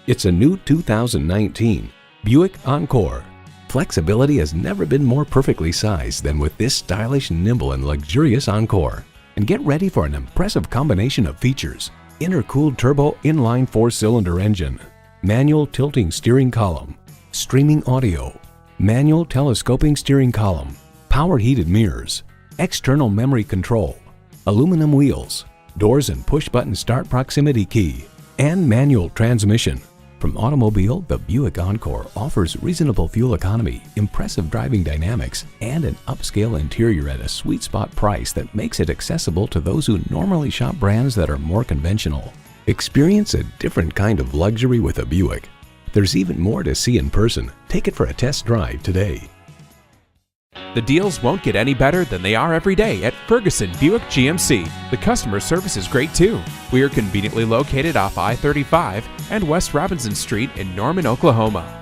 It's a new 2019 Buick Encore. Flexibility has never been more perfectly sized than with this stylish, nimble, and luxurious Encore. And get ready for an impressive combination of features: intercooled turbo inline 4-cylinder engine, manual tilting steering column, streaming audio, manual telescoping steering column, power heated mirrors, external memory control, aluminum wheels, doors and push-button start proximity key, and manual transmission. From automobile, the Buick Encore offers reasonable fuel economy, impressive driving dynamics, and an upscale interior at a sweet spot price that makes it accessible to those who normally shop brands that are more conventional. Experience a different kind of luxury with a Buick. There's even more to see in person. Take it for a test drive today. The deals won't get any better than they are every day at Ferguson Buick GMC. The customer service is great too. We are conveniently located off I-35 and West Robinson Street in Norman, Oklahoma.